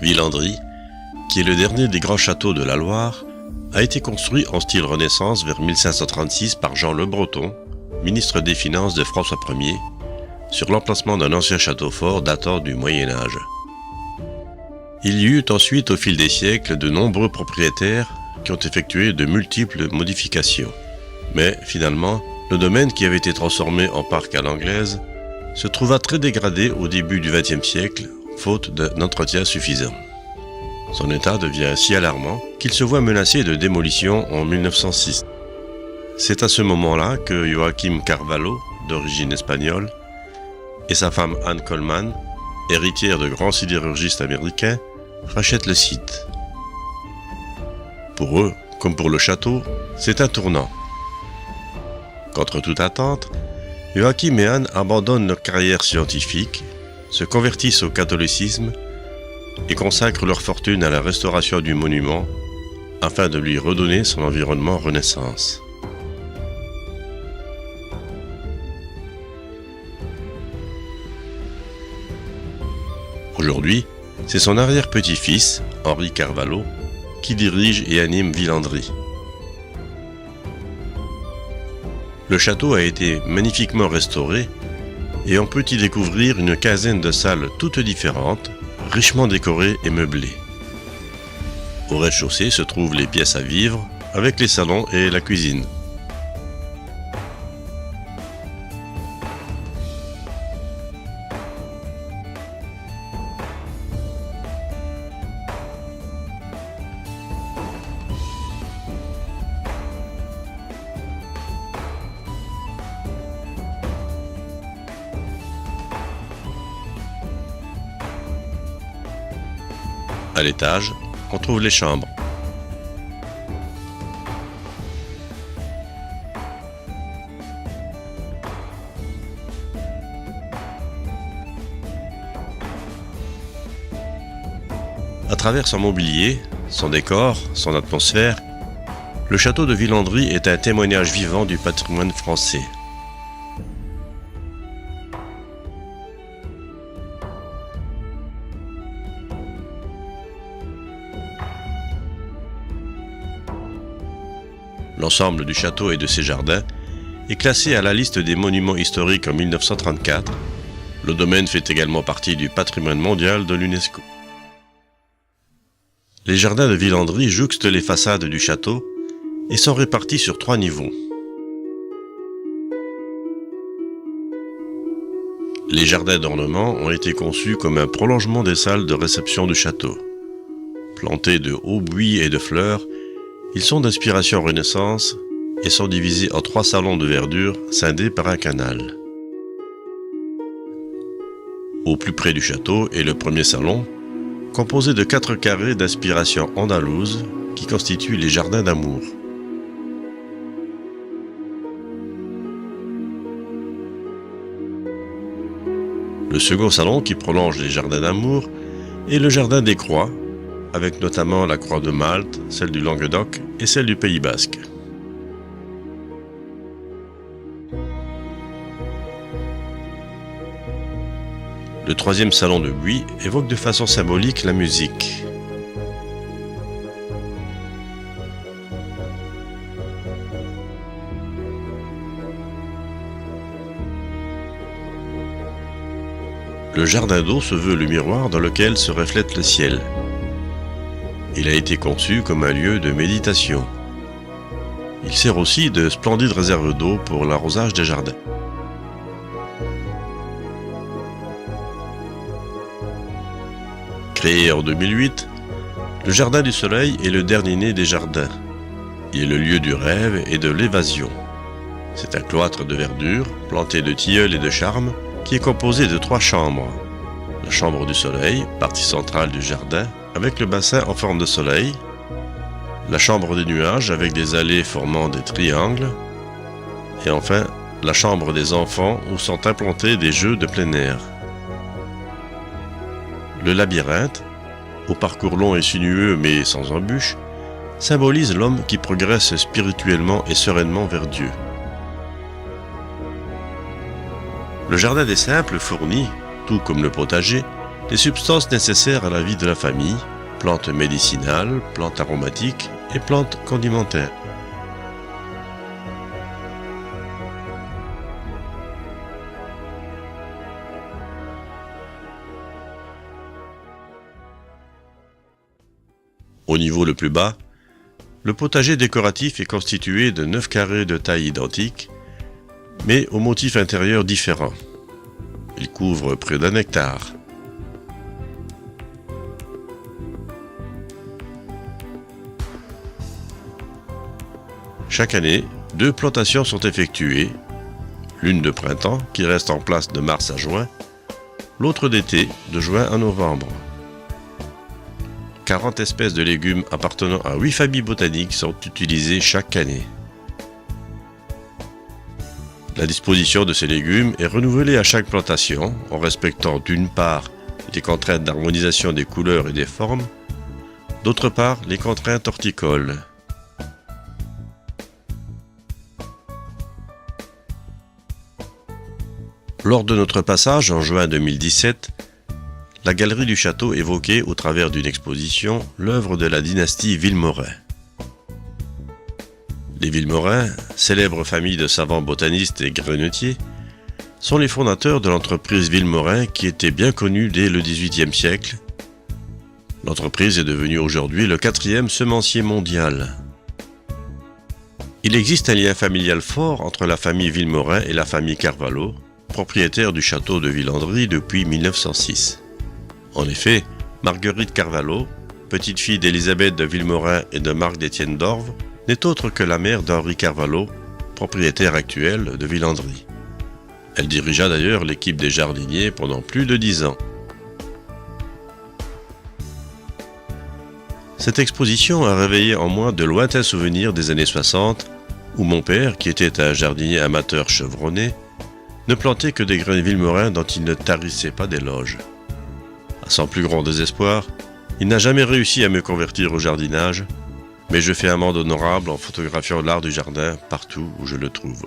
Villandry, qui est le dernier des grands châteaux de la Loire, a été construit en style Renaissance vers 1536 par Jean le Breton, ministre des Finances de François Ier, sur l'emplacement d'un ancien château fort datant du Moyen Âge. Il y eut ensuite au fil des siècles de nombreux propriétaires qui ont effectué de multiples modifications. Mais finalement, le domaine qui avait été transformé en parc à l'anglaise se trouva très dégradé au début du XXe siècle, faute d'un entretien suffisant. Son état devient si alarmant qu'il se voit menacé de démolition en 1906. C'est à ce moment-là que Joaquim Carvalho, d'origine espagnole, et sa femme Anne Coleman, héritière de grands sidérurgistes américains, rachètent le site. Pour eux, comme pour le château, c'est un tournant. Contre toute attente, Joachim et Anne abandonnent leur carrière scientifique, se convertissent au catholicisme et consacrent leur fortune à la restauration du monument afin de lui redonner son environnement Renaissance. Aujourd'hui, c'est son arrière-petit-fils, Henri Carvalho, qui dirige et anime Villandry. Le château a été magnifiquement restauré et on peut y découvrir une quinzaine de salles toutes différentes, richement décorées et meublées. Au rez-de-chaussée se trouvent les pièces à vivre, avec les salons et la cuisine. À l'étage, on trouve les chambres. À travers son mobilier, son décor, son atmosphère, le château de Villandry est un témoignage vivant du patrimoine français. L'ensemble du château et de ses jardins est classé à la liste des monuments historiques en 1934. Le domaine fait également partie du patrimoine mondial de l'UNESCO. Les jardins de Villandry jouxtent les façades du château et sont répartis sur 3 niveaux. Les jardins d'ornement ont été conçus comme un prolongement des salles de réception du château. Plantés de hauts buis et de fleurs, ils sont d'inspiration Renaissance et sont divisés en 3 salons de verdure scindés par un canal. Au plus près du château est le premier salon, composé de 4 carrés d'inspiration andalouse qui constituent les jardins d'amour. Le second salon qui prolonge les jardins d'amour est le jardin des croix, avec notamment la croix de Malte, celle du Languedoc et celle du Pays Basque. Le troisième salon de buis évoque de façon symbolique la musique. Le jardin d'eau se veut le miroir dans lequel se reflète le ciel. Il a été conçu comme un lieu de méditation. Il sert aussi de splendide réserve d'eau pour l'arrosage des jardins. Créé en 2008, le Jardin du Soleil est le dernier né des jardins. Il est le lieu du rêve et de l'évasion. C'est un cloître de verdure, planté de tilleuls et de charmes, qui est composé de 3 chambres. La chambre du soleil, partie centrale du jardin, avec le bassin en forme de soleil, la chambre des nuages avec des allées formant des triangles, et enfin la chambre des enfants où sont implantés des jeux de plein air. Le labyrinthe, au parcours long et sinueux mais sans embûches, symbolise l'homme qui progresse spirituellement et sereinement vers Dieu. Le jardin des simples fournit, tout comme le potager, les substances nécessaires à la vie de la famille, plantes médicinales, plantes aromatiques et plantes condimentaires. Au niveau le plus bas, le potager décoratif est constitué de 9 carrés de taille identique, mais aux motifs intérieurs différents. Il couvre près d'1 hectare. Chaque année, 2 plantations sont effectuées, l'une de printemps qui reste en place de mars à juin, l'autre d'été de juin à novembre. 40 espèces de légumes appartenant à 8 familles botaniques sont utilisées chaque année. La disposition de ces légumes est renouvelée à chaque plantation en respectant d'une part les contraintes d'harmonisation des couleurs et des formes, d'autre part les contraintes horticoles. Lors de notre passage en juin 2017, la galerie du château évoquait au travers d'une exposition l'œuvre de la dynastie Vilmorin. Les Vilmorin, célèbre famille de savants botanistes et grenetiers, sont les fondateurs de l'entreprise Vilmorin qui était bien connue dès le XVIIIe siècle. L'entreprise est devenue aujourd'hui le 4e semencier mondial. Il existe un lien familial fort entre la famille Vilmorin et la famille Carvalho, propriétaire du château de Villandry depuis 1906. En effet, Marguerite Carvalho, petite fille d'Élisabeth de Vilmorin et de Marc d'Étienne d'Orve, n'est autre que la mère d'Henri Carvalho, propriétaire actuel de Villandry. Elle dirigea d'ailleurs l'équipe des jardiniers pendant plus de 10 ans. Cette exposition a réveillé en moi de lointains souvenirs des années 60, où mon père, qui était un jardinier amateur chevronné, ne plantait que des graines Vilmorin dont il ne tarissait pas d'éloges. À son plus grand désespoir, il n'a jamais réussi à me convertir au jardinage, mais je fais amende honorable en photographiant l'art du jardin partout où je le trouve.